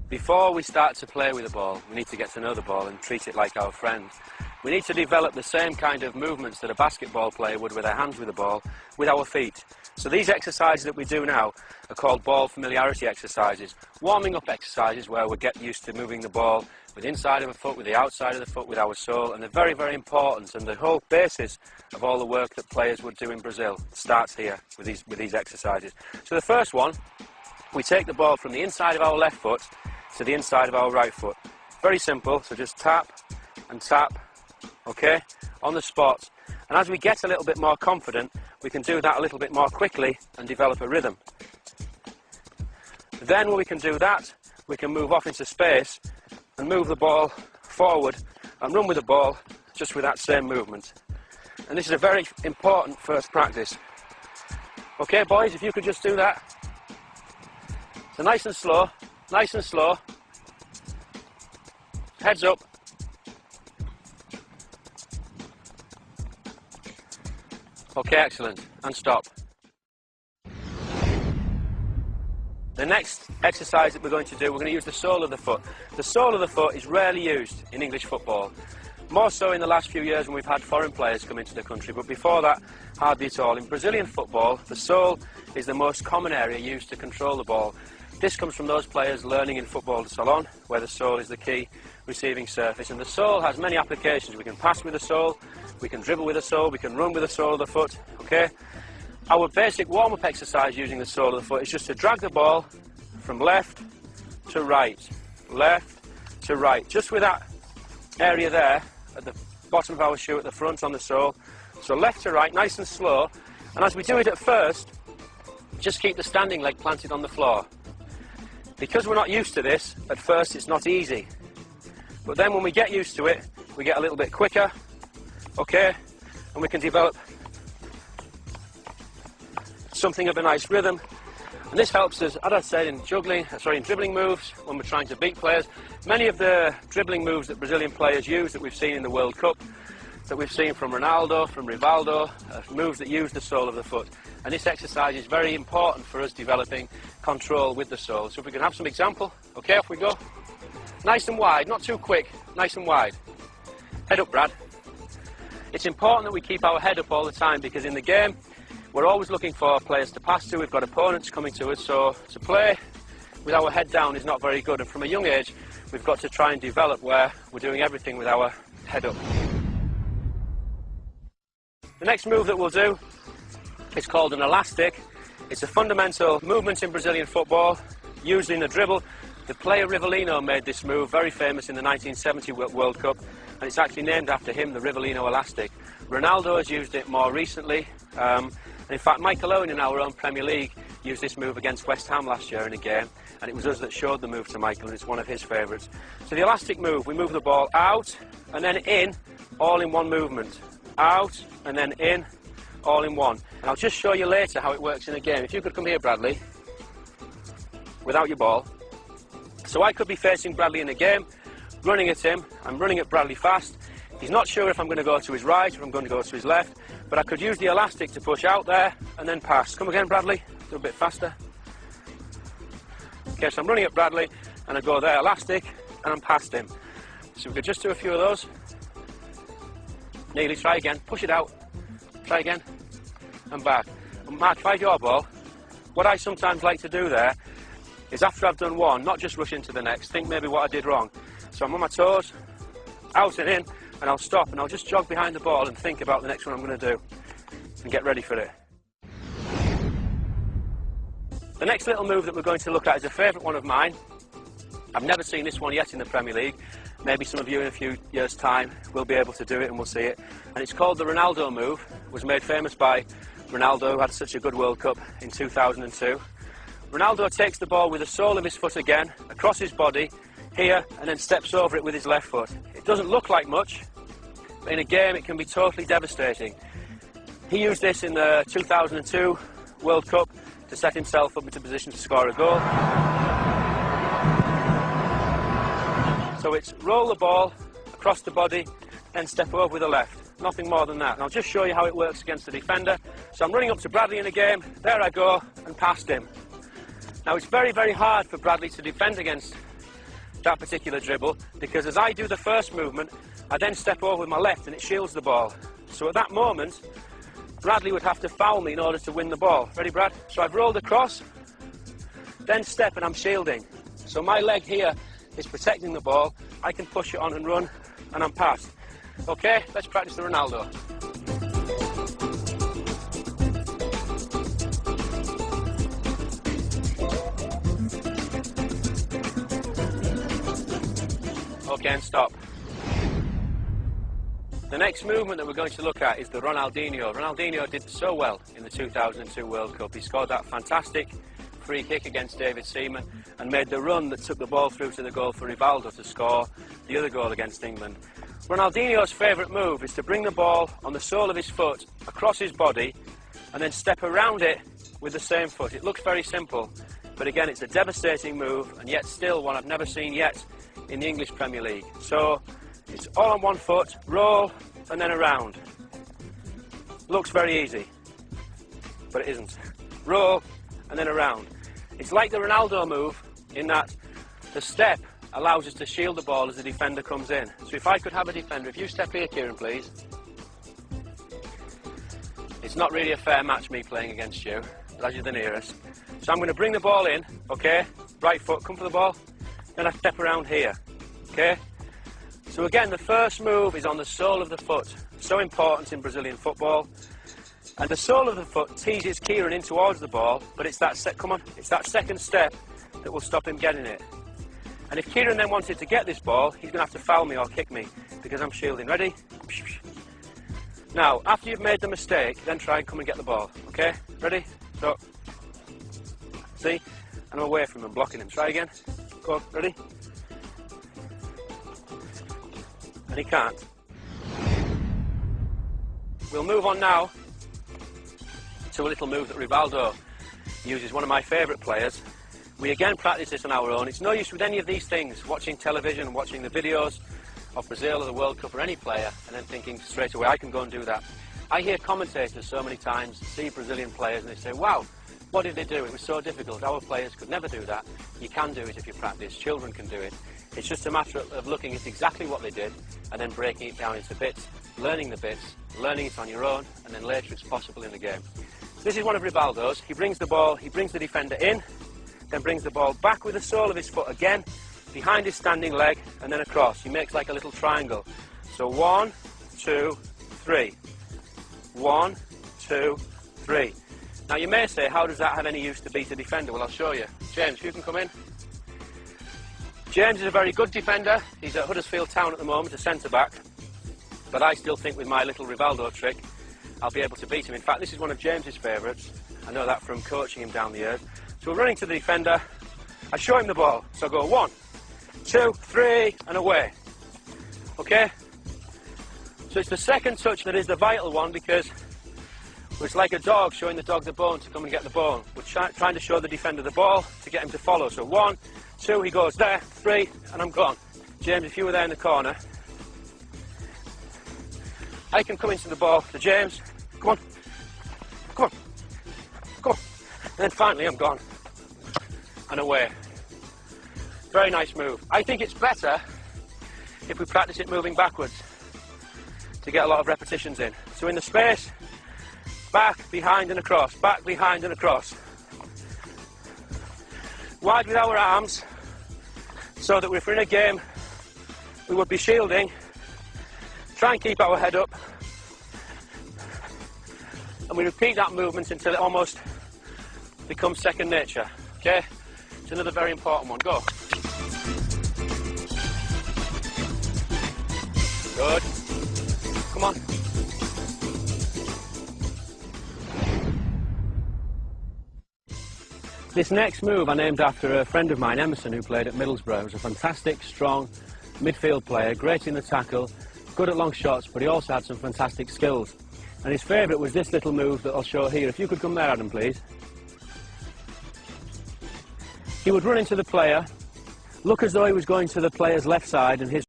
Before we start to play with the ball, we need to get to know the ball and treat it like our friend. We need to develop the same kind of movements that a basketball player would with their hands with the ball, with our feet. So these exercises that we do now are called ball familiarity exercises, warming up exercises where we get used to moving the ball with the inside of a foot, with the outside of the foot, with our sole, and they're very, very important, and the whole basis of all the work that players would do in Brazil starts here with these exercises. So the first one, we take the ball from the inside of our left foot to the inside of our right foot. Very simple, so just tap and tap, okay, on the spot. And as we get a little bit more confident, we can do that a little bit more quickly and develop a rhythm. Then when we can do that, we can move off into space and move the ball forward and run with the ball just with that same movement. And this is a very important first practice. Okay, boys, if you could just do that. So nice and slow, nice and slow. Heads up. Okay, excellent. And stop. The next exercise that we're going to do, we're going to use the sole of the foot. The sole of the foot is rarely used in English football. More so in the last few years when we've had foreign players come into the country, but before that, hardly at all. In Brazilian football, the sole is the most common area used to control the ball. This comes from those players learning in football salon, where the sole is the key receiving surface. And the sole has many applications. We can pass with the sole, we can dribble with the sole, we can run with the sole of the foot, okay? Our basic warm-up exercise using the sole of the foot is just to drag the ball from left to right, just with that area there at the bottom of our shoe at the front on the sole. So left to right, nice and slow. And as we do it at first, just keep the standing leg planted on the floor. Because we're not used to this, at first it's not easy. But then when we get used to it, we get a little bit quicker, okay? And we can develop something of a nice rhythm. And this helps us, as I said, in dribbling moves, when we're trying to beat players. Many of the dribbling moves that Brazilian players use that we've seen in the World Cup, that we've seen from Ronaldo, from Rivaldo, moves that use the sole of the foot. And this exercise is very important for us developing control with the sole. So if we can have some example, okay, off we go. Nice and wide, not too quick, nice and wide. Head up, Brad. It's important that we keep our head up all the time, because in the game, we're always looking for players to pass to. We've got opponents coming to us, so to play with our head down is not very good. And from a young age, we've got to try and develop where we're doing everything with our head up. The next move that we'll do is called an elastic. It's a fundamental movement in Brazilian football, used in a dribble. The player Rivellino made this move, very famous in the 1970 World Cup, and it's actually named after him, the Rivellino elastic. Ronaldo has used it more recently. And in fact, Michael Owen in our own Premier League used this move against West Ham last year in a game, and it was us that showed the move to Michael, and it's one of his favourites. So the elastic move, we move the ball out and then in, all in one movement. Out and then in, all in one. And I'll just show you later how it works in a game. If you could come here, Bradley, without your ball. So I could be facing Bradley in a game, running at him. I'm running at Bradley fast. He's not sure if I'm going to go to his right or I'm going to go to his left, but I could use the elastic to push out there and then pass. Come again, Bradley. Do a bit faster. Okay, so I'm running at Bradley and I go there, elastic, and I'm past him. So we could just do a few of those. Nearly, try again. Push it out. Try again. And back. And Mark, if I have your ball, what I sometimes like to do there is after I've done one, not just rush into the next, think maybe what I did wrong. So I'm on my toes, out and in, and I'll stop and I'll just jog behind the ball and think about the next one I'm going to do and get ready for it. The next little move that we're going to look at is a favourite one of mine. I've never seen this one yet in the Premier League. Maybe some of you in a few years' time will be able to do it and we'll see it. And it's called the Ronaldo move. It was made famous by Ronaldo, who had such a good World Cup in 2002. Ronaldo takes the ball with the sole of his foot again, across his body, here, and then steps over it with his left foot. It doesn't look like much, but in a game it can be totally devastating. He used this in the 2002 World Cup to set himself up into position to score a goal. So it's roll the ball across the body, then step over with the left. Nothing more than that. And I'll just show you how it works against the defender. So I'm running up to Bradley in a game, there I go, and past him. Now it's very, very hard for Bradley to defend against that particular dribble, because as I do the first movement, I then step over with my left and it shields the ball. So at that moment, Bradley would have to foul me in order to win the ball. Ready, Brad? So I've rolled across, then step and I'm shielding. So my leg here is protecting the ball. I can push it on and run, and I'm past. Okay, let's practice the Ronaldo. Okay, and stop. The next movement that we're going to look at is the Ronaldinho. Ronaldinho did so well in the 2002 World Cup. He scored that fantastic free kick against David Seaman and made the run that took the ball through to the goal for Rivaldo to score the other goal against England. Ronaldinho's favourite move is to bring the ball on the sole of his foot across his body and then step around it with the same foot. It looks very simple, but again, it's a devastating move, and yet still one I've never seen yet in the English Premier League. So it's all on one foot, roll and then around. Looks very easy, but it isn't. Roll and then around. It's like the Ronaldo move in that the step allows us to shield the ball as the defender comes in. So if I could have a defender, if you step here, Kieran, please. It's not really a fair match, me playing against you, but as you're the nearest. So I'm going to bring the ball in, okay? Right foot, come for the ball. Then I step around here, okay? So again, the first move is on the sole of the foot. So important in Brazilian football. And the sole of the foot teases Kieran in towards the ball, but it's that it's that second step that will stop him getting it. And if Kieran then wanted to get this ball, he's going to have to foul me or kick me, because I'm shielding. Ready? Now, after you've made the mistake, then try and come and get the ball, okay? Ready? So, see? And I'm away from him, blocking him. Try again. Go on, ready? And he can't. We'll move on now to a little move that Rivaldo uses, one of my favourite players. We again practice this on our own. It's no use with any of these things, watching television, watching the videos of Brazil or the World Cup or any player, and then thinking straight away, I can go and do that. I hear commentators so many times see Brazilian players and they say, wow, what did they do? It was so difficult. Our players could never do that. You can do it if you practice. Children can do it. It's just a matter of looking at exactly what they did and then breaking it down into bits, learning the bits, learning it on your own, and then later it's possible in the game. This is one of Rivaldo's. He brings the ball, he brings the defender in, then brings the ball back with the sole of his foot again, behind his standing leg, and then across. He makes like a little triangle. So 1, 2, 3. 1, 2, 3. Now you may say, how does that have any use to beat a defender? Well, I'll show you. James, if you can come in. James is a very good defender. He's at Huddersfield Town at the moment, a centre-back. But I still think with my little Rivaldo trick, I'll be able to beat him. In fact, this is one of James's favourites. I know that from coaching him down the years. So we're running to the defender. I show him the ball. So I go 1, 2, 3, and away. Okay? So it's the second touch that is the vital one, because it's like a dog showing the dog the bone to come and get the ball. We're trying to show the defender the ball to get him to follow. So 1, 2, he goes there, 3, and I'm gone. James, if you were there in the corner, I can come into the ball to James. Come on. Come on. Come on. And then finally I'm gone. And away. Very nice move. I think it's better if we practice it moving backwards to get a lot of repetitions in. So in the space, back, behind and across, back, behind and across. Wide with our arms, so that if we're in a game, we would be shielding. Try and keep our head up. And we repeat that movement until it almost becomes second nature. Okay? It's another very important one. Go. Good. Come on. This next move I named after a friend of mine, Emerson, who played at Middlesbrough. He was a fantastic, strong midfield player, great in the tackle, good at long shots, but he also had some fantastic skills. And his favourite was this little move that I'll show here. If you could come there, Adam, please. He would run into the player, look as though he was going to the player's left side and his